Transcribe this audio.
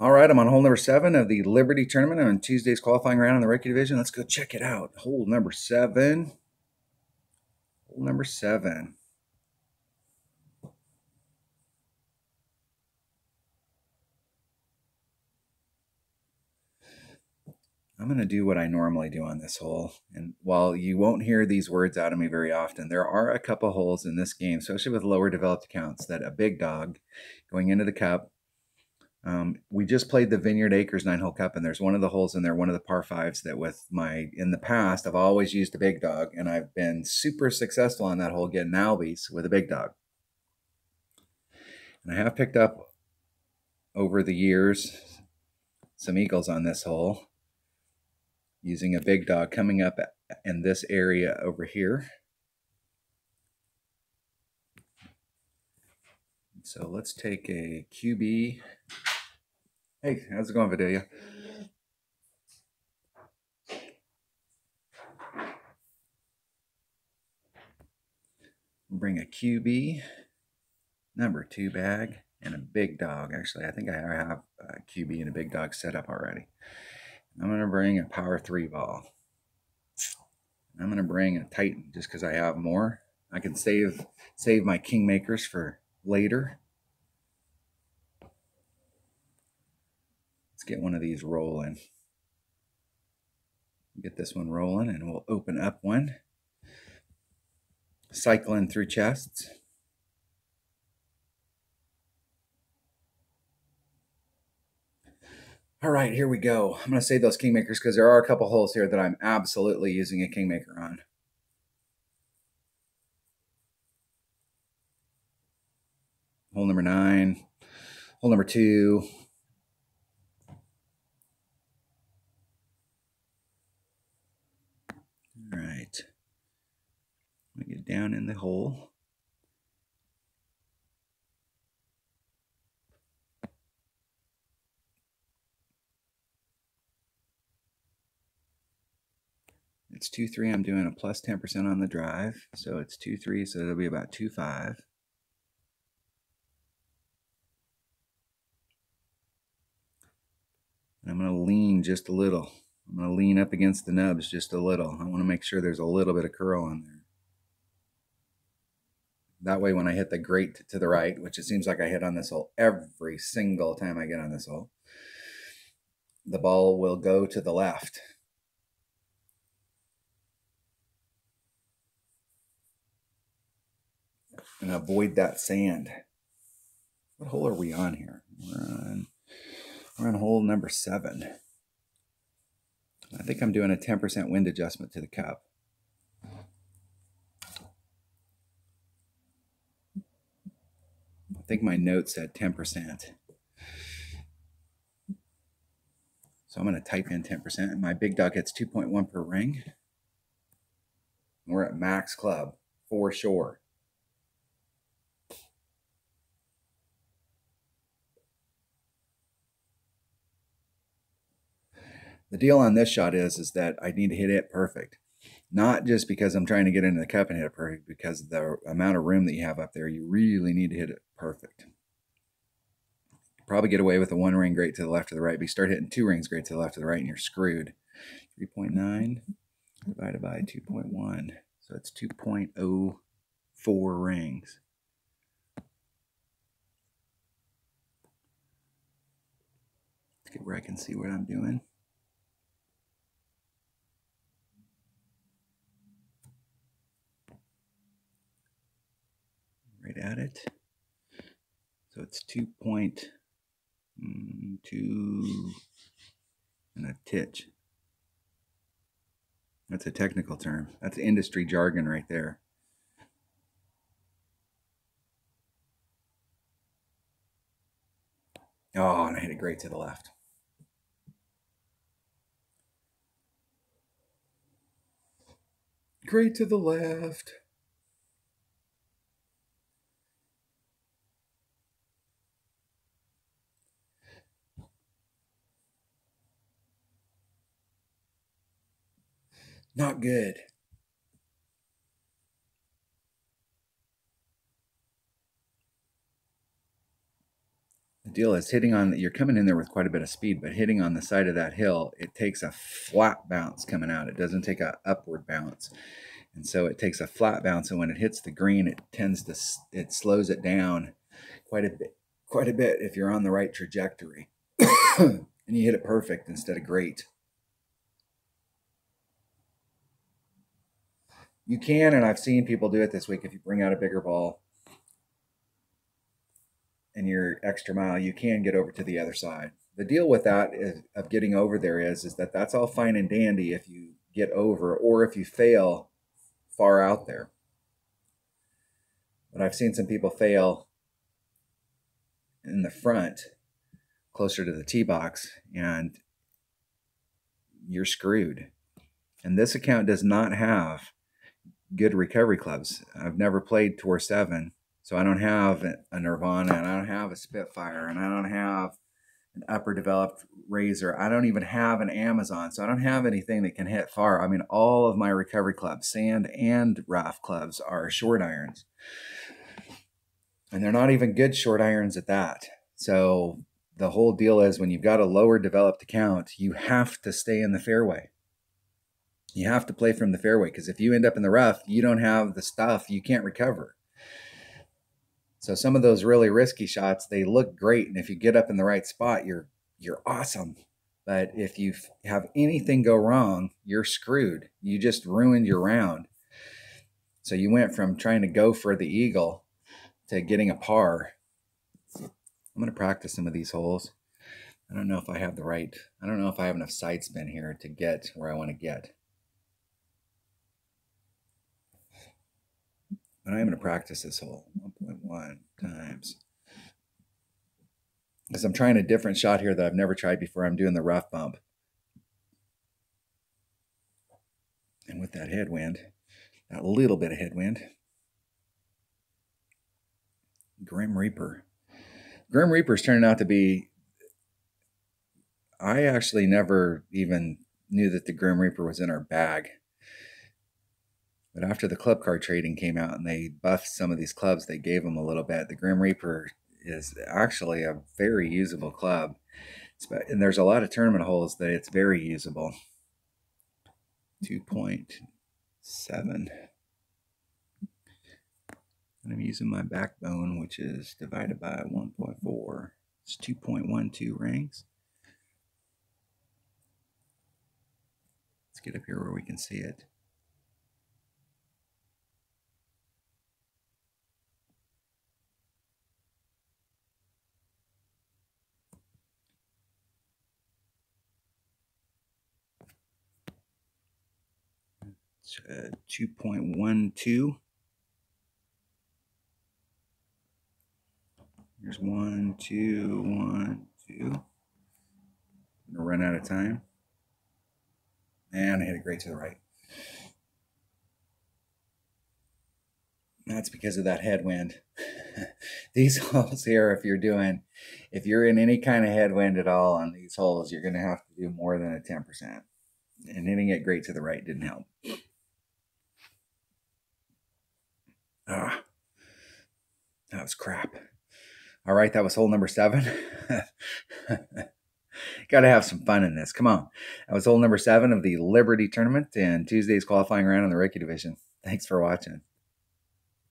All right, I'm on hole number 7 of the Liberty tournament on Tuesday's qualifying round in the Reiki division. Let's go check it out. Hole number 7. Hole number 7. I'm going to do what I normally do on this hole. And while you won't hear these words out of me very often, there are a couple holes in this game, especially with lower developed accounts, that a big dog going into the cup. We just played the Vineyard Acres 9-hole cup, and there's one of the holes in there, one of the par 5s, that in the past, I've always used a big dog, and I've been super successful on that hole getting Albies with a big dog. And I have picked up over the years some eagles on this hole using a big dog coming up in this area over here. So let's take a QB. Hey, how's it going, Vidalia? Bring a QB, number 2 bag, and a big dog. Actually, I think I have a QB and a big dog set up already. I'm going to bring a power 3 ball. I'm going to bring a Titan just because I have more. I can save my Kingmakers for later. Let's get one of these rolling. Get this one rolling, and we'll open up one. Cycling through chests. All right, here we go. I'm going to save those Kingmakers because there are a couple holes here that I'm absolutely using a Kingmaker on. Hole number 9. Hole number 2. All right. I'm going to get down in the hole. It's 2-3. I'm doing a plus 10% on the drive. So it's 2-3, so it'll be about 2-5. And I'm going to lean just a little. I'm going to lean up against the nubs just a little. I want to make sure there's a little bit of curl on there. That way when I hit the grate to the right, which it seems like I hit on this hole every single time I get on this hole, the ball will go to the left. And avoid that sand. What hole are we on here? We're on hole number 7. I think I'm doing a 10% wind adjustment to the cup. I think my note said 10%. So I'm going to type in 10%. And my big dog hits 2.1 per ring. We're at max club for sure. The deal on this shot is that I need to hit it perfect. Not just because I'm trying to get into the cup and hit it perfect, because of the amount of room that you have up there, you really need to hit it perfect. Probably get away with a 1 ring grate to the left or the right, but you start hitting 2 rings grate to the left or the right and you're screwed. 3.9 divided by 2.1. So it's 2.04 rings. Let's get where I can see what I'm doing. Right at it. So it's 2.2 and a titch. That's a technical term. That's industry jargon right there. Oh, and I hit it great to the left. Great to the left. Not good. The deal is hitting on, you're coming in there with quite a bit of speed, but hitting on the side of that hill, it takes a flat bounce coming out. It doesn't take a upward bounce. And so it takes a flat bounce, and when it hits the green, it slows it down quite a bit if you're on the right trajectory. And you hit it perfect instead of great. You can, and I've seen people do it this week, if you bring out a bigger ball and your extra mile, you can get over to the other side. The deal with that of getting over there is that that's all fine and dandy if you get over, or if you fail far out there. But I've seen some people fail in the front, closer to the tee box, and you're screwed. And this account does not have good recovery clubs. I've never played Tour 7, so I don't have a Nirvana, and I don't have a Spitfire, and I don't have an upper developed Razor. I don't even have an Amazon, so I don't have anything that can hit far. I mean, all of my recovery clubs, sand and rough clubs, are short irons. And they're not even good short irons at that. So the whole deal is, when you've got a lower developed account, you have to stay in the fairway. You have to play from the fairway, because if you end up in the rough, you don't have the stuff, you can't recover. So some of those really risky shots, they look great, and if you get up in the right spot, you're awesome. But if you have anything go wrong, you're screwed. You just ruined your round. So you went from trying to go for the eagle to getting a par. I'm going to practice some of these holes. I don't know if I have enough side spin here to get where I want to get. But I am going to practice this hole. 1.1 times. Because I'm trying a different shot here that I've never tried before. I'm doing the rough bump. And with that headwind, that little bit of headwind, Grim Reaper. Grim Reaper's turning out to be, I actually never even knew that the Grim Reaper was in our bag. But after the club card trading came out and they buffed some of these clubs, they gave them a little bit. The Grim Reaper is actually a very usable club. And there's a lot of tournament holes that it's very usable. 2.7. And I'm using my backbone, which is divided by 1.4. It's 2.12 rings. Let's get up here where we can see it. It's 2.12. Here's 1, 2, 1, 2. I'm gonna run out of time. And I hit it great to the right. That's because of that headwind. These holes here, if you're in any kind of headwind at all on these holes, you're gonna have to do more than a 10%. And hitting it great to the right didn't help. Ah, that was crap. All right, that was hole number 7. Got to have some fun in this. Come on. That was hole number 7 of the Liberty tournament and Tuesday's qualifying round in the rookie division. Thanks for watching.